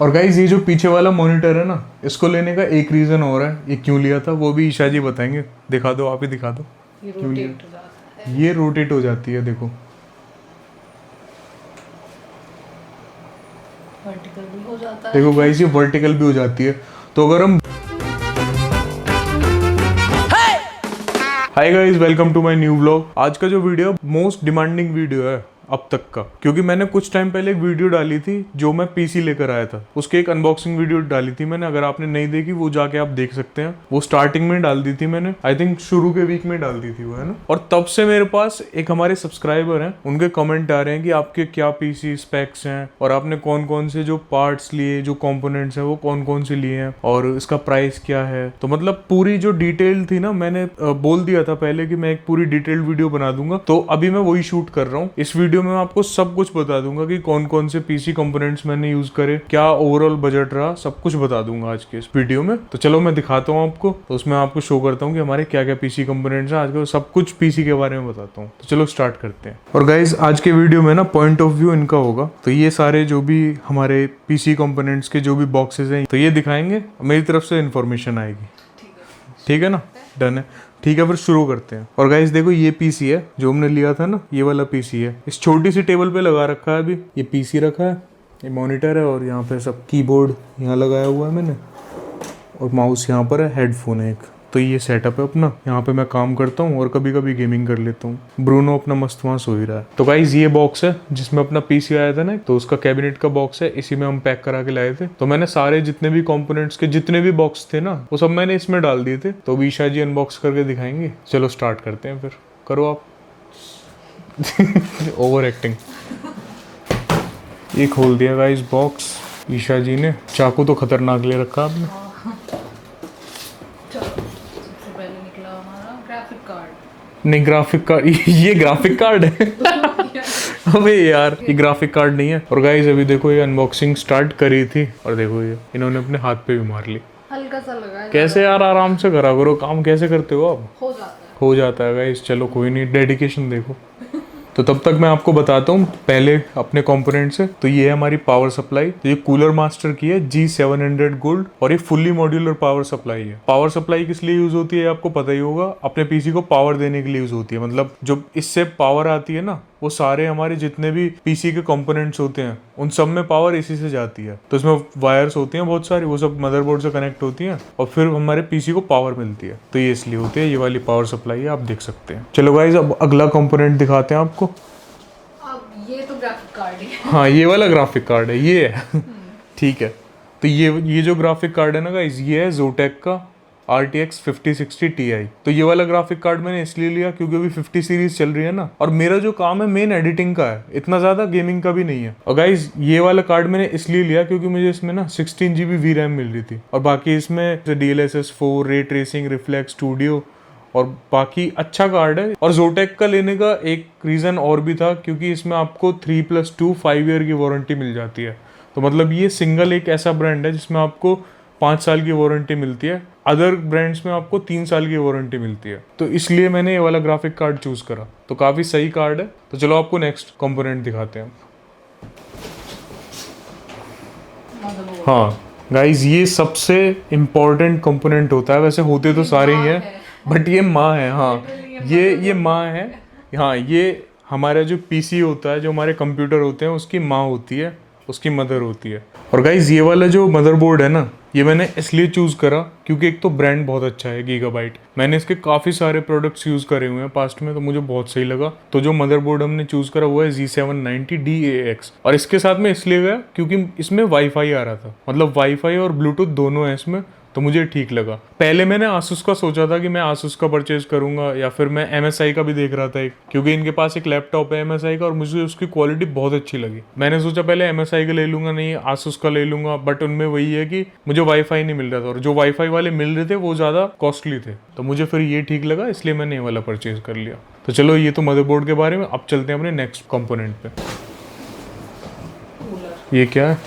और गाइज ये जो पीछे वाला मॉनिटर है ना, इसको लेने का एक रीज़न और है, ये क्यों लिया था वो भी ईशा जी बताएंगे। दिखा दो, आप ही दिखा दो। क्यों लिया? ये रोटेट हो जाती है, देखो वर्टिकल भी हो जाता है। देखो गाइस, ये वर्टिकल भी हो जाती है। तो अगर हम hi guys, welcome to my new vlog. आज का जो वीडियो मोस्ट डिमांडिंग वीडियो है अब तक का, क्योंकि मैंने कुछ टाइम पहले एक वीडियो डाली थी जो मैं पीसी लेकर आया था, उसकी एक अनबॉक्सिंग वीडियो डाली थी मैंने। अगर आपने नहीं देखी वो जाके आप देख सकते हैं। वो स्टार्टिंग में डाल दी थी मैंने, आई थिंक शुरू के वीक में डाल दी थी वो, है ना। और तब से मेरे पास एक हमारे सब्सक्राइबर हैं, उनके कमेंट आ रहे हैं कि आपके क्या पीसी स्पेक्स हैं और आपने कौन कौन से जो पार्ट्स लिए, जो कंपोनेंट्स हैं वो कौन कौन से लिए हैं और इसका प्राइस क्या है। तो मतलब पूरी जो डिटेल थी ना, मैंने बोल दिया था पहले कि मैं एक पूरी डिटेल्ड वीडियो बना दूंगा, तो अभी मैं वही शूट कर रहा हूँ। इस वीडियो में मैं आपको सब कुछ बता दूंगा कि कौन कौन से पीसी कंपोनेंट्स मैंने यूज करे, क्या ओवरऑल बजट रहा, सब कुछ बता दूंगा आज के इस वीडियो में। तो चलो मैं दिखाता हूँ आपको, तो उसमें आपको शो करता हूँ कि हमारे क्या क्या पीसी कंपोनेंट्स हैं। आज का सब कुछ पीसी के बारे में बताता हूँ। तो चलो स्टार्ट करते हैं। और गाइज आज के वीडियो में ना पॉइंट ऑफ व्यू इनका होगा, तो ये सारे जो भी हमारे पीसी कंपोनेंट्स के जो भी बॉक्सेस हैं तो ये दिखाएंगे, मेरी तरफ से इन्फॉर्मेशन आएगी। ठीक है ना, डन है। ठीक है, फिर शुरू करते हैं। और गाइस देखो, ये पीसी है जो हमने लिया था ना, ये वाला पीसी है। इस छोटी सी टेबल पे लगा रखा है अभी। ये पीसी रखा है, ये मॉनिटर है और यहाँ पे सब कीबोर्ड यहाँ लगाया हुआ है मैंने, और माउस यहाँ पर है, हेडफोन है एक। तो ये सेटअप है अपना। यहाँ पे मैं काम करता हूँ और कभी कभी गेमिंग कर लेता हूँ। ब्रूनो अपना मस्त वहाँ सो ही रहा है। तो गाइज ये बॉक्स है जिसमें अपना पीसी आया था ना, तो उसका कैबिनेट का बॉक्स है, इसी में हम पैक करा के लाए थे। तो मैंने सारे जितने भी कंपोनेंट्स के जितने भी बॉक्स थे ना, वो सब मैंने इसमें डाल दिए थे। तो ईशा जी अनबॉक्स करके दिखाएंगे। चलो स्टार्ट करते हैं, फिर करो आप। Over acting. ये खोल दिया गाइज बॉक्स ईशा जी ने। चाकू तो खतरनाक ले रखा आपने। नहीं, ग्राफिक कार्ड। ये ग्राफिक कार्ड है। अबे यार, ये ग्राफिक कार्ड नहीं है। और गाइस अभी देखो, ये अनबॉक्सिंग स्टार्ट करी थी और देखो ये इन्होंने अपने हाथ पे भी मार ली। हल्का सा लगा है। कैसे यार, आराम से करा करो काम। कैसे करते हो आप? हो जाता है। हो जाता है गाइस। चलो कोई नहीं, डेडिकेशन देखो। तो तब तक मैं आपको बताता हूँ पहले अपने कंपोनेंट से। तो ये है हमारी पावर सप्लाई। तो ये कूलर मास्टर की है G700 गोल्ड, और ये फुल्ली मॉड्यूलर पावर सप्लाई है। पावर सप्लाई किस लिए यूज होती है आपको पता ही होगा, अपने पीसी को पावर देने के लिए यूज होती है। मतलब जो इससे पावर आती है ना, वो सारे हमारे जितने भी पीसी के कंपोनेंट्स होते हैं उन सब में पावर इसी से जाती है। तो इसमें वायर्स होती हैं बहुत सारी, वो सब मदरबोर्ड से कनेक्ट होती हैं और फिर हमारे पीसी को पावर मिलती है। तो ये इसलिए होती है। ये वाली पावर सप्लाई है, आप देख सकते हैं। चलो गाइस, अब अगला कंपोनेंट दिखाते हैं आपको। अब ये तो ग्राफिक कार्ड है। हाँ, ये वाला ग्राफिक कार्ड है, ये है। ठीक है। तो ये जो ग्राफिक कार्ड है ना गाइस, ये है जोटेक का RTX 5060 Ti। तो ये वाला ग्राफिक कार्ड मैंने इसलिए लिया क्योंकि अभी 50 सीरीज चल रही है ना, और मेरा जो काम है मेन एडिटिंग का है, इतना ज्यादा गेमिंग का भी नहीं है। और गाइज ये वाला कार्ड मैंने इसलिए लिया क्योंकि मुझे इसमें ना 16 GB VRAM मिल रही थी, और बाकी इसमें DLSS 4, ray tracing, reflex studio और बाकी अच्छा कार्ड है। और जोटेक का लेने का एक रीज़न और भी था, क्योंकि इसमें आपको 3+2 5 ईयर की वारंटी मिल जाती है। तो मतलब ये सिंगल एक ऐसा ब्रांड है जिसमें आपको 5 साल की वारंटी मिलती है। अदर ब्रांड्स में आपको 3 साल की वारंटी मिलती है। तो इसलिए मैंने ये वाला ग्राफिक कार्ड चूज करा। तो काफ़ी सही कार्ड है। तो चलो आपको नेक्स्ट कंपोनेंट दिखाते हैं। हाँ गाइज, ये सबसे इम्पोर्टेंट कंपोनेंट होता है। वैसे होते तो सारे ही हैं, बट ये माँ है। हाँ, ये माँ है। हाँ, ये हमारा जो पीसी होता है, जो हमारे कंप्यूटर होते हैं, उसकी माँ होती है, उसकी मदर होती है। और गाइज ये वाला जो मदरबोर्ड है ना, ये मैंने इसलिए चूज करा क्योंकि एक तो ब्रांड बहुत अच्छा है, गीगाबाइट। मैंने इसके काफ़ी सारे प्रोडक्ट्स यूज़ करे हुए हैं पास्ट में, तो मुझे बहुत सही लगा। तो जो मदरबोर्ड हमने चूज़ करा वो है G790DAX। और इसके साथ में इसलिए गया क्योंकि इसमें वाईफाई आ रहा था, मतलब वाईफाई और ब्लूटूथ दोनों है इसमें, तो मुझे ठीक लगा। पहले मैंने आसूस का सोचा था कि मैं आसूस का परचेज करूंगा, या फिर मैं MSI का भी देख रहा था एक, क्योंकि इनके पास एक लैपटॉप है MSI का और मुझे उसकी क्वालिटी बहुत अच्छी लगी। मैंने सोचा पहले MSI का ले लूंगा, नहीं आसूस का ले लूंगा, बट उनमें वही है कि मुझे वाईफाई नहीं मिल रहा था, और जो वाईफाई वाले मिल रहे थे वो ज़्यादा कॉस्टली थे। तो मुझे फिर ये ठीक लगा, इसलिए मैंने ये वाला परचेज कर लिया। तो चलो, ये तो मदरबोर्ड के बारे में। अब चलते हैं अपने नेक्स्ट कंपोनेंट पे। ये क्या है?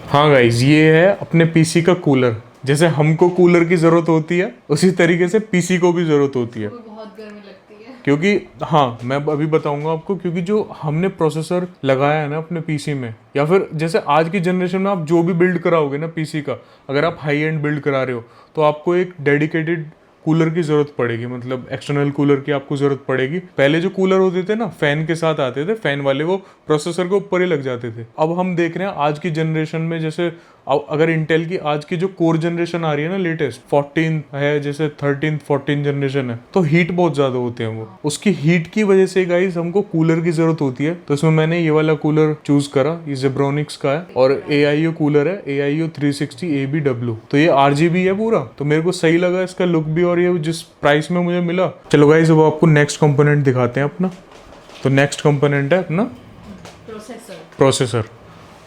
हाँ गाइज, ये है अपने पीसी का कूलर। जैसे हमको कूलर की जरूरत होती है, उसी तरीके से पीसी को भी जरूरत होती है। बहुत गर्मी लगती है। क्योंकि हाँ मैं अभी बताऊंगा आपको, क्योंकि जो हमने प्रोसेसर लगाया है ना अपने पीसी में, या फिर जैसे आज की जनरेशन में आप जो भी बिल्ड कराओगे ना पीसी का, अगर आप हाई एंड बिल्ड करा रहे हो तो आपको एक डेडिकेटेड कूलर की जरूरत पड़ेगी, मतलब एक्सटर्नल कूलर की आपको जरूरत पड़ेगी। पहले जो कूलर होते थे ना फैन के साथ आते थे, फैन वाले वो प्रोसेसर के ऊपर ही लग जाते थे। अब हम देख रहे हैं आज की जनरेशन में, जैसे अगर इंटेल की आज की जो कोर जनरेशन आ रही है ना लेटेस्ट 14 है, जैसे 13 14 जनरेशन है, तो हीट बहुत ज्यादा होते हैं वो, उसकी हीट की वजह से गाइस हमको कूलर की जरूरत होती है। तो इसमें मैंने ये वाला कूलर चूज करा, ये जेब्रोनिक्स का है और AIO कूलर है, AIO 360 ABW। तो ये RGB है पूरा, तो मेरे को सही लगा इसका लुक भी और ये जिस प्राइस में मुझे मिला। चलो गाइस अब आपको नेक्स्ट कंपोनेंट दिखाते हैं अपना। तो नेक्स्ट कंपोनेंट है अपना प्रोसेसर।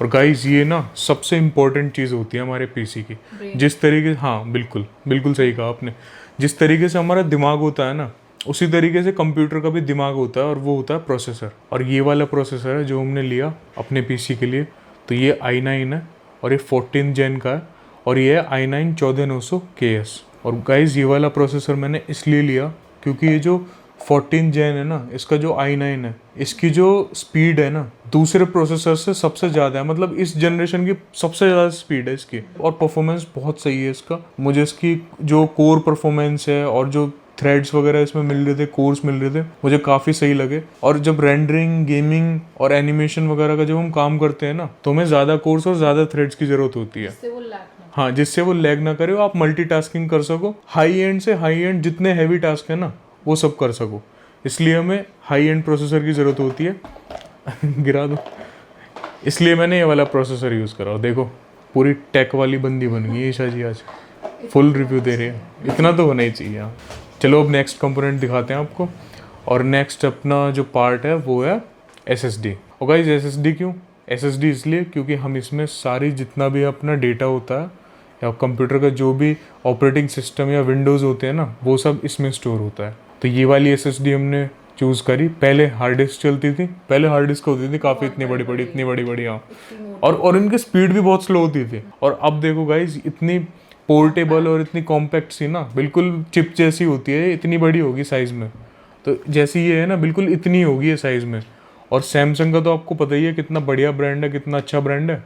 और गाइस ये ना सबसे इम्पोर्टेंट चीज़ होती है हमारे पीसी की। जिस तरीके, हाँ बिल्कुल बिल्कुल सही कहा आपने, जिस तरीके से हमारा दिमाग होता है ना, उसी तरीके से कंप्यूटर का भी दिमाग होता है, और वो होता है प्रोसेसर। और ये वाला प्रोसेसर है जो हमने लिया अपने पीसी के लिए, तो ये i9 है और ये 14 जेन का है, और ये है i9 14900KS। और गाइस ये वाला प्रोसेसर मैंने इसलिए लिया क्योंकि ये जो 14 जेन है ना, इसका जो i9 है, इसकी जो स्पीड है ना दूसरे प्रोसेसर से सबसे ज़्यादा है, मतलब इस जनरेशन की सबसे ज़्यादा स्पीड है इसकी, और परफॉर्मेंस बहुत सही है इसका। मुझे इसकी जो कोर परफॉर्मेंस है और जो थ्रेड्स वगैरह इसमें मिल रहे थे, कोर्स मिल रहे थे, मुझे काफ़ी सही लगे। और जब रेंडरिंग, गेमिंग और एनिमेशन वगैरह का जब हम काम करते हैं ना, तो हमें ज़्यादा कोर्स और ज़्यादा थ्रेड्स की ज़रूरत होती है, हाँ, जिससे वो लैग ना करे, आप मल्टीटास्किंग कर सको, हाई एंड से हाई एंड जितने हैवी टास्क है ना वो सब कर सको। इसलिए हमें हाई एंड प्रोसेसर की ज़रूरत होती है गिरा दो, इसलिए मैंने ये वाला प्रोसेसर यूज़ करा। देखो पूरी टेक वाली बंदी बन गई है ईशा जी, आज फुल रिव्यू दे रही है, इतना तो होना ही चाहिए। हाँ चलो अब नेक्स्ट कंपोनेंट दिखाते हैं आपको। और नेक्स्ट अपना जो पार्ट है वो है SSD। और गाइस SSD क्यों? SSD इसलिए क्योंकि हम इसमें सारी जितना भी अपना डेटा होता है या कंप्यूटर का जो भी ऑपरेटिंग सिस्टम या विंडोज़ होते हैं ना, वो सब इसमें स्टोर होता है। तो ये वाली SSD हमने चूज़ करी। पहले हार्ड डिस्क चलती थी, पहले हार्ड डिस्क होती थी काफ़ी इतनी बड़ी बड़ी हाँ, और इनकी स्पीड भी बहुत स्लो होती थी। और अब देखो गाइज इतनी पोर्टेबल और इतनी कॉम्पैक्ट सी ना, बिल्कुल चिप जैसी होती है, इतनी बड़ी होगी साइज़ में। तो जैसी ये है ना बिल्कुल इतनी होगी ये साइज़ में। और सैमसंग का तो आपको पता ही है कितना बढ़िया ब्रांड है, कितना अच्छा ब्रांड है।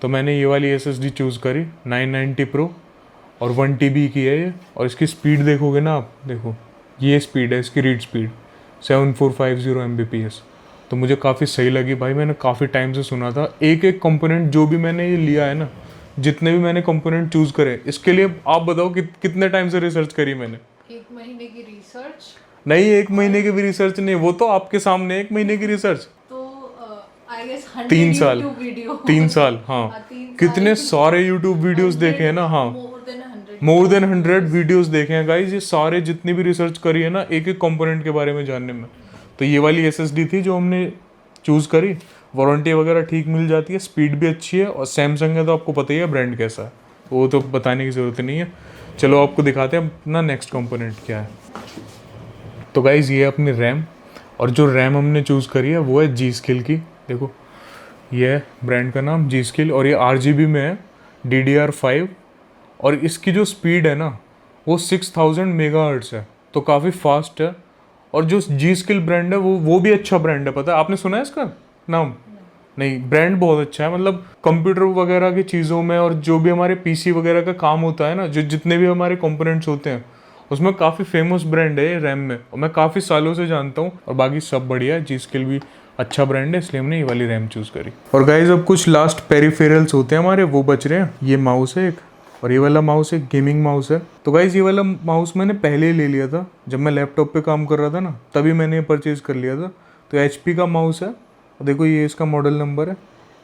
तो मैंने ये वाली SSD चूज़ करी 990 Pro और 1 TB की है ये। और इसकी स्पीड देखोगे ना आप, देखो ये स्पीड है इसकी, रीड स्पीड 7450 Mbps। तो मुझे काफ़ी सही लगी भाई, मैंने काफ़ी टाइम से सुना था। एक एक कंपोनेंट जो भी मैंने ये लिया है ना, जितने भी मैंने कंपोनेंट चूज़ करे, इसके लिए आप बताओ कितने टाइम से रिसर्च करी मैंने? 1 महीने की रिसर्च नहीं, 1 महीने की भी रिसर्च नहीं, वो तो आपके सामने 1 महीने की रिसर्च, तो आई गेस 3 साल, वीडियो 3 साल हाँ। कितने सारे यूट्यूब वीडियोस देखे हैं ना, हाँ मोर देन 100 वीडियोस देखे हैं गाइज, ये सारे जितनी भी रिसर्च करी है ना एक एक कंपोनेंट के बारे में जानने में। तो ये वाली SSD थी जो हमने चूज़ करी। वारंटी वगैरह ठीक मिल जाती है, स्पीड भी अच्छी है, और सैमसंग है तो आपको पता ही है ब्रांड कैसा है, वो तो बताने की ज़रूरत नहीं है। चलो आपको दिखाते हैं अपना नेक्स्ट कंपोनेंट क्या है। तो गाइज ये है अपनी रैम, और जो रैम हमने चूज़ करी है वो है G.Skill की। देखो ये है ब्रांड का नाम G.Skill, और ये RGB में है, DDR5, और इसकी जो स्पीड है ना वो 6000 मेगाहर्ट्ज़ है, तो काफ़ी फास्ट है। और जो G.Skill ब्रांड है वो भी अच्छा ब्रांड है, पता है आपने सुना है इसका नाम? नहीं, ब्रांड बहुत अच्छा है, मतलब कंप्यूटर वगैरह की चीज़ों में और जो भी हमारे PC वगैरह का काम होता है ना, जो जितने भी हमारे कंपोनेंट्स होते हैं उसमें काफ़ी फेमस ब्रांड है ये रैम में, और मैं काफ़ी सालों से जानता हूँ। और बाकी सब बढ़िया है, G.Skill भी अच्छा ब्रांड है, इसलिए हमने ये वाली रैम चूज़ करी। और गाइज अब कुछ लास्ट पेरिफेरल्स होते हैं हमारे, वो बच रहे हैं। ये माउस है एक, और ये वाला माउस एक गेमिंग माउस है। तो गाइज ये वाला माउस मैंने पहले ही ले लिया था, जब मैं लैपटॉप पे काम कर रहा था ना, तभी मैंने ये परचेज़ कर लिया था। तो HP का माउस है, देखो ये इसका मॉडल नंबर है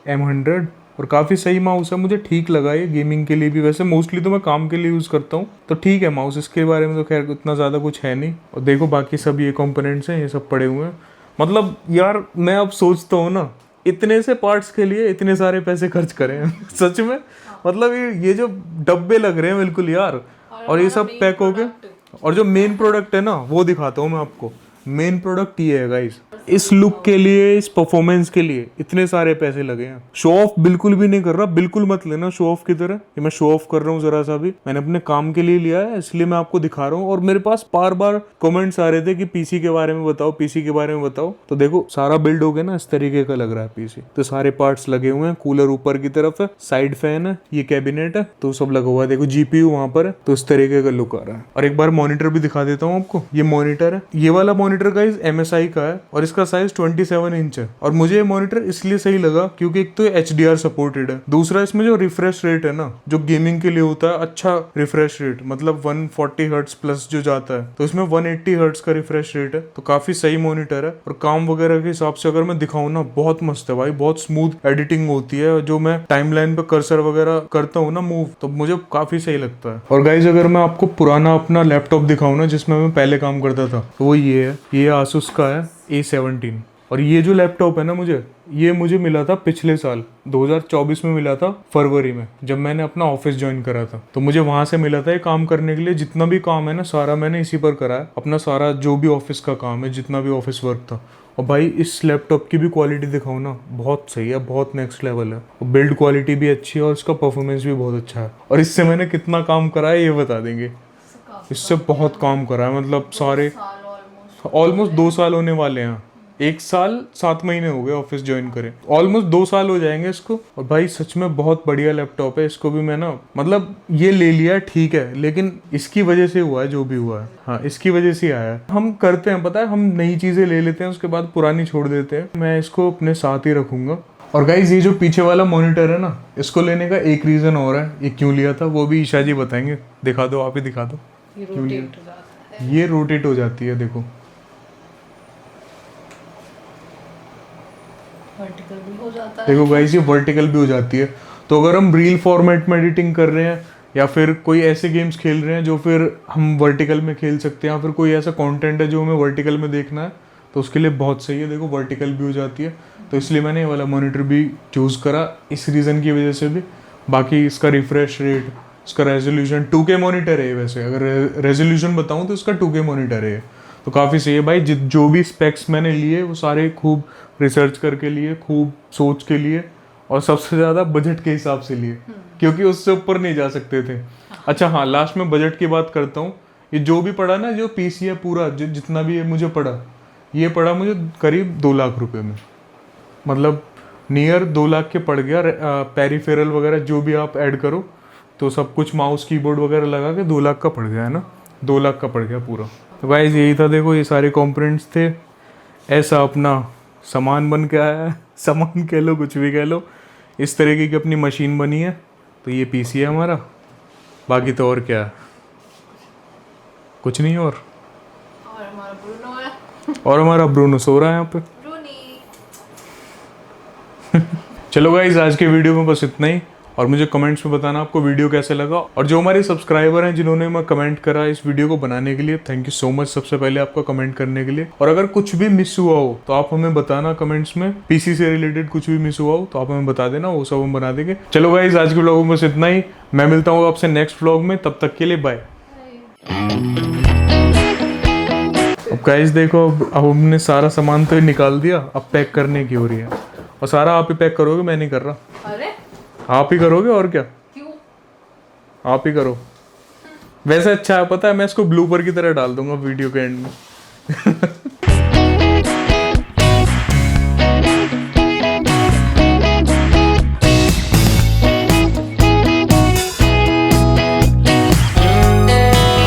M100, और काफ़ी सही माउस है, मुझे ठीक लगा ये गेमिंग के लिए भी। वैसे मोस्टली तो मैं काम के लिए यूज़ करता हूँ, तो ठीक है माउस, इसके बारे में तो खैर उतना ज़्यादा कुछ है नहीं। और देखो बाकी सब ये कंपोनेंट्स हैं, ये सब पड़े हुए हैं। मतलब यार मैं अब सोचता हूँ ना, इतने से पार्ट्स के लिए इतने सारे पैसे खर्च करें सच में, मतलब ये जो डब्बे लग रहे हैं बिल्कुल यार, और ये सब पैक हो गए। और जो मेन प्रोडक्ट है ना वो दिखाता हूँ मैं आपको। मेन प्रोडक्ट ये है गाइस, इस लुक के लिए, इस परफॉर्मेंस के लिए इतने सारे पैसे लगे हैं। शो ऑफ बिल्कुल भी नहीं कर रहा, बिल्कुल मत लेना शो ऑफ की तरह कि मैं शो ऑफ कर रहा हूँ जरा सा भी। मैंने अपने काम के लिए लिया है, इसलिए मैं आपको दिखा रहा हूँ। और मेरे पास बार बार कमेंट्स आ रहे थे कि पीसी के बारे में बताओ, पीसी के बारे में बताओ। तो देखो सारा बिल्ड हो गया ना, इस तरीके का लग रहा है पीसी। तो सारे पार्ट्स लगे हुए हैं, कूलर ऊपर की तरफ है, साइड फैन है, ये कैबिनेट है, तो सब लगा हुआ है। देखो जीपीयू वहां पर है, तो इस तरीके का लुक आ रहा है। और एक बार मॉनिटर भी दिखा देता हूँ आपको। ये मॉनिटर है, ये वाला मॉनिटर गाइस MSI का है और इसका साइज 27 इंच है। और मुझे ये मॉनिटर इसलिए सही लगा क्योंकि एक तो HDR सपोर्टेड है, दूसरा इसमें जो रिफ्रेश रेट है ना, जो गेमिंग के लिए होता है अच्छा रिफ्रेश रेट, मतलब 140 हर्ट्ज प्लस जो जाता है, तो इसमें 180 हर्ट्ज का रिफ्रेश रेट है। तो काफी सही मॉनिटर है। और काम वगैरह के हिसाब से अगर मैं दिखाऊं ना, बहुत मस्त है भाई, बहुत स्मूथ एडिटिंग होती है। जो मैं टाइमलाइन पे कर्सर वगैरह करता हूँ ना मूव, तो मुझे काफी सही लगता है। और गाइज अगर मैं आपको पुराना अपना लैपटॉप दिखाऊं ना, जिसमें मैं पहले काम करता था, तो वो ये है, ये आसूस का है A17। और ये जो लैपटॉप है ना, मुझे मिला था पिछले साल 2024 में मिला था, फरवरी में, जब मैंने अपना ऑफिस ज्वाइन करा था। तो मुझे वहां से मिला था ये काम करने के लिए। जितना भी काम है ना, सारा मैंने इसी पर करा है। अपना सारा जो भी ऑफिस का काम है, जितना भी ऑफिस वर्क था। और भाई इस लैपटॉप की भी क्वालिटी दिखाऊं ना, बहुत सही है, बहुत नेक्स्ट लेवल है। और बिल्ड क्वालिटी भी अच्छी है और इसका परफॉर्मेंस भी बहुत अच्छा है। और इससे मैंने कितना काम करा है ये बता देंगे। इससे बहुत काम करा है, मतलब सारे ऑलमोस्ट 2 साल होने वाले हैं। 1 साल 7 महीने हो गए ऑफिस ज्वाइन करे, ऑलमोस्ट 2 साल हो जाएंगे इसको। और भाई सच में बहुत बढ़िया लैपटॉप है। इसको भी मैं ना, मतलब ये ले लिया ठीक है, लेकिन इसकी वजह से हुआ है जो भी हुआ है। हाँ, इसकी वजह से आया है। हम करते हैं, पता है, हम नई चीजें ले लेते हैं, उसके बाद पुरानी छोड़ देते हैं। मैं इसको अपने साथ ही रखूंगा। और गाइज ये जो पीछे वाला मॉनिटर है ना, इसको लेने का एक रीजन और है। ये क्यों लिया था वो भी ईशा जी बताएंगे। दिखा दो, आप ही दिखा दो। ये रोटेट हो जाती है, देखो वर्टिकल भी हो जाता है। देखो गाइस, ये वर्टिकल भी हो जाती है। तो अगर हम रील फॉर्मेट में एडिटिंग कर रहे हैं, या फिर कोई ऐसे गेम्स खेल रहे हैं जो फिर हम वर्टिकल में खेल सकते हैं, या फिर कोई ऐसा कंटेंट है जो हमें वर्टिकल में देखना है, तो उसके लिए बहुत सही है। देखो वर्टिकल भी हो जाती है। तो इसलिए मैंने ये वाला मॉनिटर भी चूज़ करा, इस रीज़न की वजह से भी। बाकी इसका रिफ्रेश रेट, इसका रेजोल्यूशन, 2K मॉनिटर है वैसे। अगर रेजोल्यूशन बताऊँ तो इसका 2K मॉनिटर है। तो काफ़ी सही है भाई। जो भी स्पेक्स मैंने लिए वो सारे खूब रिसर्च करके लिए, खूब सोच के लिए, और सबसे ज़्यादा बजट के हिसाब से लिए, क्योंकि उससे ऊपर नहीं जा सकते थे। अच्छा हाँ, लास्ट में बजट की बात करता हूँ। ये जो भी पड़ा ना, जो पीसी है पूरा, जो जितना भी ये मुझे पड़ा, ये पड़ा मुझे करीब 2 लाख रुपए में। मतलब नियर 2 लाख के पड़ गया। पेरीफेरल वगैरह जो भी आप ऐड करो, तो सब कुछ माउस कीबोर्ड वगैरह लगा के 2 लाख का पड़ गया है ना, 2 लाख का पड़ गया पूरा। तो गाइस यही था, देखो ये सारे कंपोनेंट्स थे। ऐसा अपना सामान बन के आया है। सामान कह लो, कुछ भी कह लो, इस तरीके की अपनी मशीन बनी है। तो ये पीसी है हमारा। बाकी तो और क्या है, कुछ नहीं। और हमारा ब्रूनो है। और हमारा ब्रूनो सो रहा है यहाँ पे। ब्रूनी। चलो गाइस, आज के वीडियो में बस इतना ही। और मुझे कमेंट्स में बताना आपको वीडियो कैसे लगा। और जो हमारे सब्सक्राइबर हैं जिन्होंने मैं कमेंट करा इस वीडियो को बनाने के लिए, थैंक यू सो मच सबसे पहले आपका कमेंट करने के लिए। और अगर कुछ भी मिस हुआ हो तो आप हमें बताना कमेंट्स में। पीसी से रिलेटेड कुछ भी मिस हुआ हो तो आप हमें बता देना, वो सब हम बना देंगे। चलो गाइस, आज के व्लॉग में बस इतना ही। मैं मिलता हूँ आपसे नेक्स्ट व्लॉग में, तब तक के लिए बाय। अब गाइस देखो, अब हमने सारा सामान तो निकाल दिया, अब पैक करने की हो रही है। और सारा आप ही पैक करोगे, मैं नहीं कर रहा। अरे आप ही करोगे, और क्या, क्यों? आप ही करो। वैसे अच्छा है, पता है, मैं इसको ब्लूपर की तरह डाल दूंगा वीडियो के एंड में।